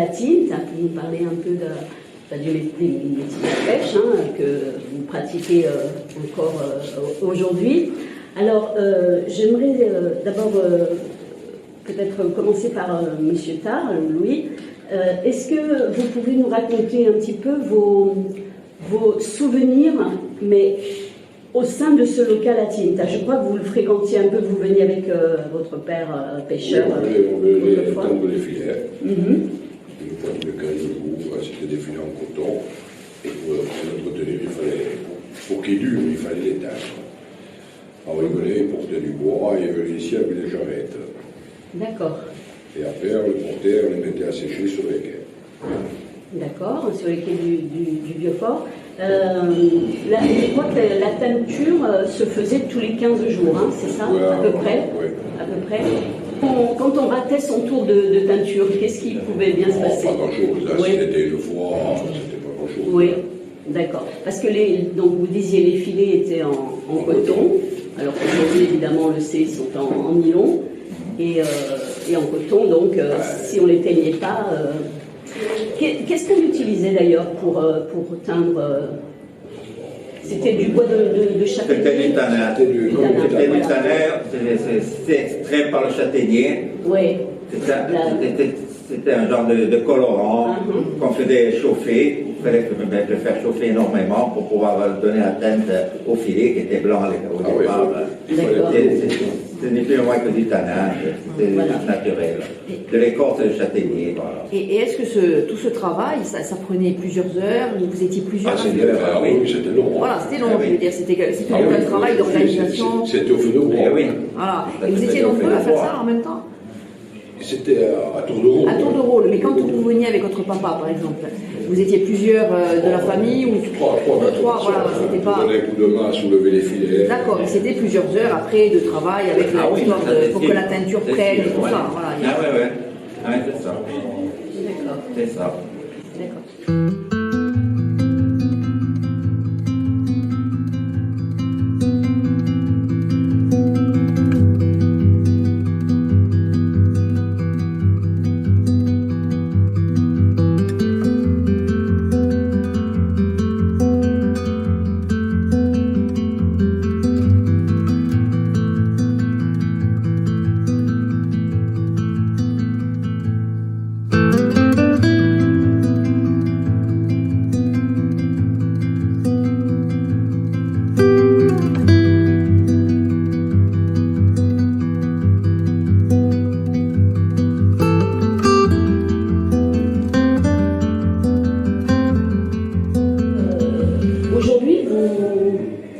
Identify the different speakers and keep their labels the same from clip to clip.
Speaker 1: tinte. Vous nous parlez un peu du métier de la pêche que vous pratiquez encore aujourd'hui. Alors, j'aimerais d'abord peut-être commencer par Monsieur Tard, Louis. Est-ce que vous pouvez nous raconter un petit peu vos souvenirs, mais au sein de ce local à Tinta? Je crois que vous le fréquentiez un peu, vous veniez avec votre père pêcheur.
Speaker 2: Oui, on venait tendre les filets. Une fois tous les 15 jours, c'était des filets en coton. Et pour l'entretenir, il fallait, pour qu'il dure, il fallait les teindre. Alors ils venaient, ils portaient du bois, et ils venaient ici avec des jarrettes.
Speaker 1: D'accord.
Speaker 2: Et après, on les portait, on les mettait à sécher sur les quais.
Speaker 1: D'accord, sur les quais du Vieux-Port. Je crois que la teinture se faisait tous les 15 jours, hein, c'est ça, à peu près.
Speaker 2: Oui.
Speaker 1: À peu près. Quand on ratait son tour de teinture, qu'est-ce qui pouvait bien se passer?
Speaker 2: Pas grand-chose, là,
Speaker 1: Oui.
Speaker 2: si c'était une fois, c'était pas grand-chose.
Speaker 1: Oui, d'accord. Parce que donc vous disiez les filets étaient en coton, alors qu'aujourd'hui, évidemment, on le sait, ils sont en nylon et en coton, donc si on ne les teignait pas... Qu'est-ce qu'on utilisait d'ailleurs pour teindre C'était du bois de châtaignier?
Speaker 3: C'était du tanin. C'était du tanin, c'est extrait par le châtaignier.
Speaker 1: Oui.
Speaker 3: C'était un genre de colorant qu'on faisait chauffer. Il fallait le faire chauffer énormément pour pouvoir donner la teinte au filet qui était blanc au départ. Ce n'est plus moins que du tanin, c'était naturel. De l'écorce de châtaignier. Voilà.
Speaker 4: Et est-ce que tout ce travail, ça prenait plusieurs heures? Vous étiez plusieurs
Speaker 2: Ah, c'était long.
Speaker 4: Voilà, c'était long, je veux dire, c'était un travail d'organisation.
Speaker 2: C'était au feu de bois.
Speaker 3: Oui.
Speaker 4: Voilà. Et vous étiez nombreux à faire ça en même temps?
Speaker 2: C'était à tour de rôle.
Speaker 4: À tour de rôle. Mais quand vous veniez avec votre papa, par exemple, vous étiez plusieurs de la famille ou
Speaker 2: Trois,
Speaker 4: voilà, c'était pas...
Speaker 2: On donnait un coup de main à soulever les filets.
Speaker 4: D'accord, mais c'était plusieurs heures après de travail avec pour que la teinture prenne et tout ça. Voilà.
Speaker 3: Ah ouais, c'est ça.
Speaker 1: D'accord.
Speaker 3: C'est ça.
Speaker 1: D'accord.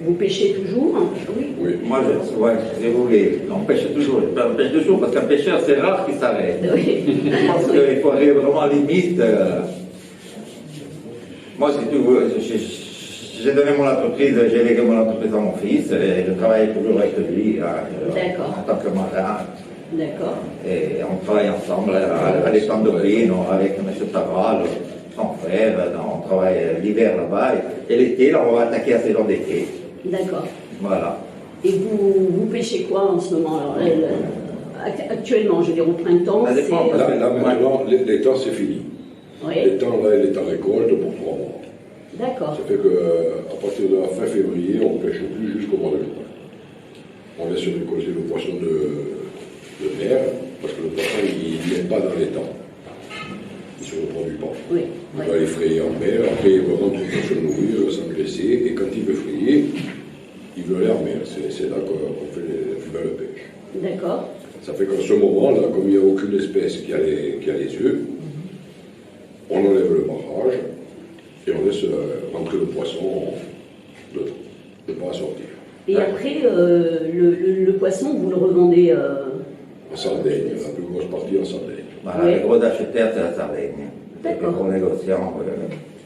Speaker 1: Vous pêchez toujours?
Speaker 2: Oui.
Speaker 3: Moi, je voulais. On pêche toujours. On pêche toujours parce qu'un pêcheur, c'est rare qu'il s'arrête.
Speaker 1: Oui.
Speaker 3: Je pense qu'il faut arriver vraiment à la limite. Moi, c'est tout. J'ai donné mon entreprise, j'ai légué mon entreprise à mon fils et je travaille toujours avec lui en tant que marin.
Speaker 1: D'accord.
Speaker 3: Et on travaille ensemble à l'étang de Rhin avec M. Taval, son frère. On travaille l'hiver là-bas et l'été, là, on va attaquer à saison d'été.
Speaker 1: D'accord.
Speaker 3: Voilà.
Speaker 1: Et vous pêchez quoi en ce moment alors, actuellement, je veux dire au printemps?
Speaker 3: Ça dépend,
Speaker 2: Là maintenant, l'étang c'est fini.
Speaker 1: Oui.
Speaker 2: L'étang, là, il est en récolte pour 3 mois.
Speaker 1: D'accord.
Speaker 2: Ça fait qu'à partir de la fin février, on ne pêche plus jusqu'au mois de juin. On laisse récolter le poisson de mer, parce que le poisson, il n'est pas dans l'étang. Il ne se reproduit pas.
Speaker 1: Oui.
Speaker 2: On va les frayer en mer, après il va rentrer pour se nourrir, s'engraisser, et quand il veut frayer, il veut aller en mer. C'est là qu'on fait les plus belles pêches.
Speaker 1: D'accord.
Speaker 2: Ça fait qu'en ce moment-là, comme il n'y a aucune espèce qui a les yeux, on enlève le barrage et on laisse rentrer le poisson dedans, de ne pas sortir.
Speaker 1: Et après, le poisson, vous le revendez
Speaker 2: En Sardaigne, la plus grosse partie en Sardaigne.
Speaker 3: Voilà,
Speaker 1: Oui.
Speaker 3: les gros acheteurs, c'est la Sardaigne.
Speaker 1: D'accord.
Speaker 3: Les gros négociants,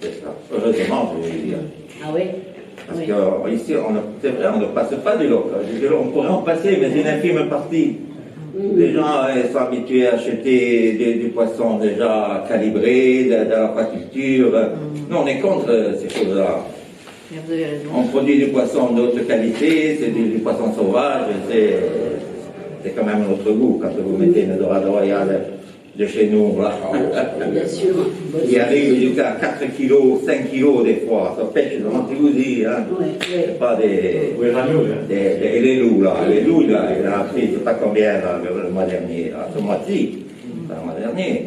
Speaker 3: c'est ça. Heureusement, je veux dire.
Speaker 1: Ah oui.
Speaker 3: Parce
Speaker 1: Oui.
Speaker 3: qu'ici, c'est vrai, on ne passe pas du lot. Je veux dire, on pourrait en passer, mais une infime partie. Les gens sont habitués à acheter du poisson déjà calibré, de l'aquaculture. Nous, on est contre ces choses-là.
Speaker 4: Vous avez raison.
Speaker 3: On produit du poisson d'autre qualité, c'est du poisson sauvage, c'est quand même notre goût. Quand vous mettez une dorade royale de chez nous. Là.
Speaker 1: Bien sûr.
Speaker 3: Il arrive jusqu'à 4 kilos, 5 kilos des fois. Ça pêche dans l'antilousie. Hein. C'est pas des. Et les loups, là. Les loups, là, il a pris, je ne sais pas combien, là, le mois dernier, là, ce mois-ci. Le mois dernier.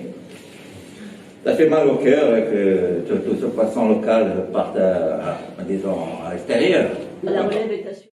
Speaker 3: Ça fait mal au cœur que tout ce poisson local parte, disons, à l'extérieur.
Speaker 1: La relève est assurée.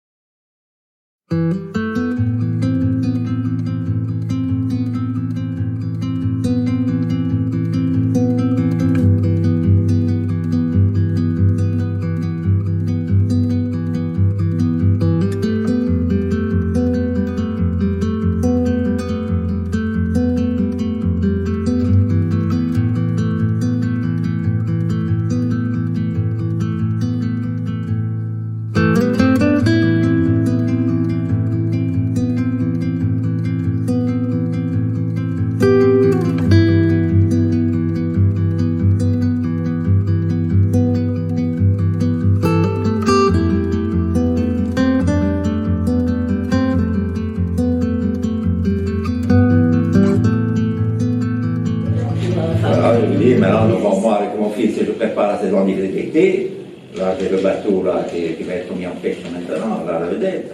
Speaker 3: Maintenant, moi, avec mon fils, je prépare la saison d'été. Là, j'ai le bateau là, qui va être mis en pêche maintenant, là, la vedette.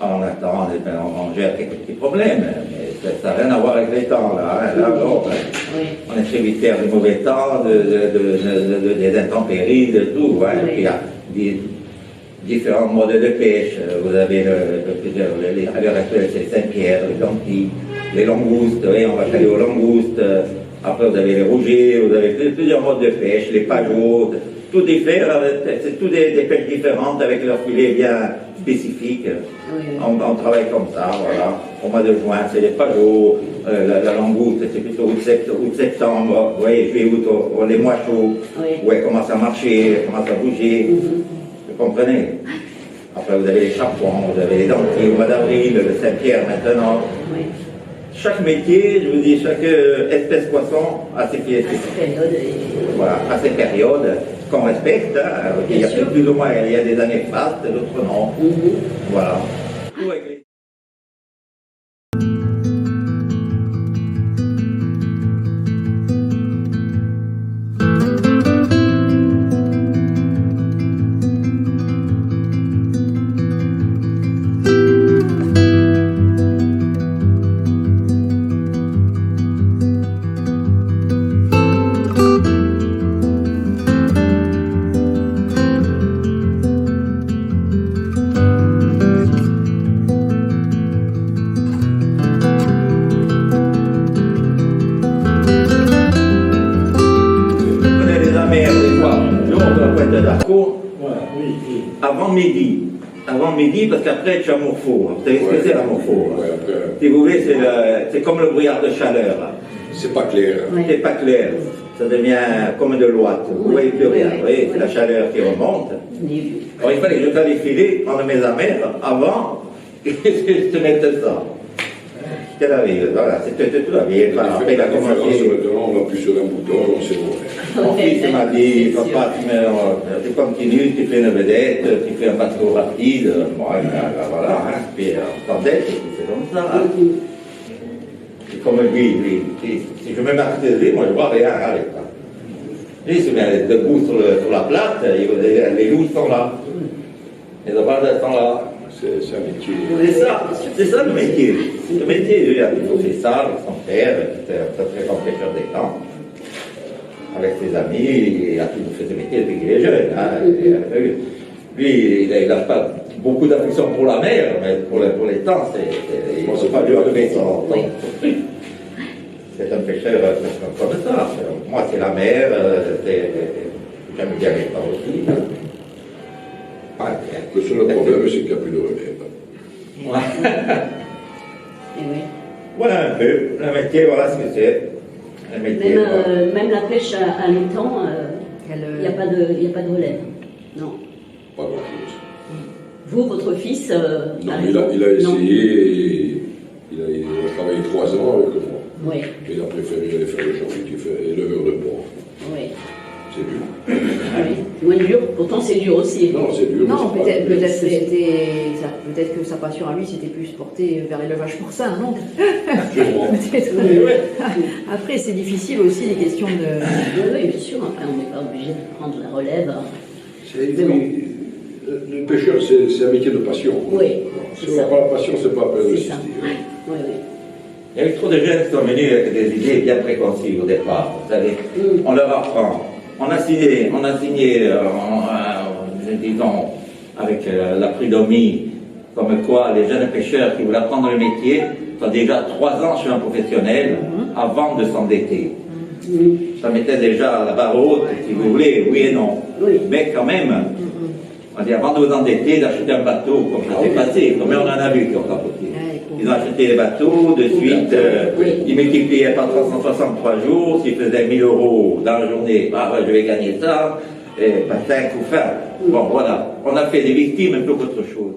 Speaker 3: En attendant, on gère quelques petits problèmes, mais ça n'a rien à voir avec les temps. Là, hein. Là alors, on est tributaire du mauvais temps, des intempéries, de tout. Hein. Et puis, il y a différents modes de pêche. Vous avez à l'heure actuelle, c'est Saint-Pierre, les lentilles, les langoustes, oui, on va aller aux langoustes. Après, vous avez les rougets, vous avez plusieurs modes de pêche, les pageaux, tout diffère, c'est tout des pêches différentes avec leurs filets bien spécifiques. On travaille comme ça, voilà. Au mois de juin, c'est les pageaux, la langouste, c'est plutôt août, septembre, vous voyez, juillet, août, les mois chauds, où elle commence à marcher, elle commence à bouger, vous comprenez? Après, vous avez les chapons, vous avez les dentilles au mois d'avril, le Saint-Pierre maintenant. Chaque métier, je vous dis, chaque espèce poisson a ses pieds. Voilà, à ces périodes qu'on respecte. Hein. Il y a plus ou moins, il y a des années fastes, d'autres non. Voilà. Avant midi, parce qu'après tu as morpho. Vous savez ce que c'est la morpho? Si vous voulez, c'est comme le brouillard de chaleur.
Speaker 2: C'est pas clair.
Speaker 3: C'est pas clair. Ça devient comme de l'ouate. Vous voyez plus rien. Vous voyez, c'est la chaleur qui remonte. Alors il fallait que je fasse les filets, prendre mes amères avant que je te mette ça. Qu'elle arrive, voilà, c'était tout la vie. Après, il a commencé.
Speaker 2: Maintenant, on appuie sur un bouton, on sait où.
Speaker 3: Mon fils m'a dit, papa, tu continues, tu fais une vedette, tu fais un bateau rapide. Moi, voilà, hein, puis on s'entendait, c'est comme ça. Hein. Et comme lui, si je me mets à côté de lui, moi je vois rien avec ça. Lui, il se met debout sur la plate, les loups sont là. Les oiseaux sont là.
Speaker 2: C'est un métier.
Speaker 3: C'est ça le métier. Le métier, lui, il a toujours fait ça avec son père, qui était un très grand pêcheur des temps. Avec ses amis, il a toujours fait ce métier depuis qu'il est jeune. Hein. Lui, il n'a pas beaucoup d'affection pour la mer, mais pour les temps, il ne pas lui arriver son truc. C'est un pêcheur comme ça. Moi, c'est la mer, j'aime bien les temps aussi.
Speaker 2: Le seul problème, c'est qu'il n'y a plus de relève.
Speaker 3: Voilà un peu. Le métier, voilà ce que c'est.
Speaker 1: Même la pêche à l'étang, il n'y a pas de relève. Non.
Speaker 2: Pas grand-chose.
Speaker 1: Vous, votre fils
Speaker 2: non, il a essayé, il a travaillé 3 ans avec moi.
Speaker 1: Oui.
Speaker 2: Il a préféré aller faire le chantier, éleveur de porc.
Speaker 1: Oui.
Speaker 2: C'est tout.
Speaker 1: Moins dur, pourtant c'est dur aussi.
Speaker 2: Non, c'est dur.
Speaker 4: Non,
Speaker 2: mais
Speaker 4: peut-être
Speaker 2: c'est pas-
Speaker 4: peut-être que sa passion à lui c'était plus portée vers l'élevage porcin, non?
Speaker 2: Sûrement.
Speaker 4: Peut-être.
Speaker 2: Oui, oui.
Speaker 4: Après, c'est difficile aussi les questions de.
Speaker 1: Oui, bien sûr, après on n'est pas obligé de prendre la relève.
Speaker 2: C'est- oui, le pêcheur, c'est un métier de passion.
Speaker 1: Oui,
Speaker 2: Si
Speaker 1: c'est
Speaker 2: on n'a
Speaker 1: ça.
Speaker 2: pas la passion, c'est pas à peine de
Speaker 1: C'est ça.
Speaker 2: résister.
Speaker 1: Oui, oui.
Speaker 3: Il y a eu trop de jeunes qui sont venus avec des idées bien préconçues au départ. Vous savez, on leur apprend. On a signé, disons, avec la prud'homie, comme quoi les jeunes pêcheurs qui veulent apprendre le métier sont déjà 3 ans chez un professionnel avant de s'endetter. Ça mettait déjà la barre haute, si vous voulez, oui et non.
Speaker 1: Oui.
Speaker 3: Mais quand même, on dit avant de vous endetter, d'acheter un bateau, comme ça s'est passé, comme on en a vu qui ont capoté. Ils ont acheté les bateaux, de suite, ils multipliaient par 363 jours, s'ils faisaient 1000 € dans la journée, ah ouais, je vais gagner ça, et pas 5 ou fin. Bon, voilà, on a fait des victimes un peu qu'autre chose.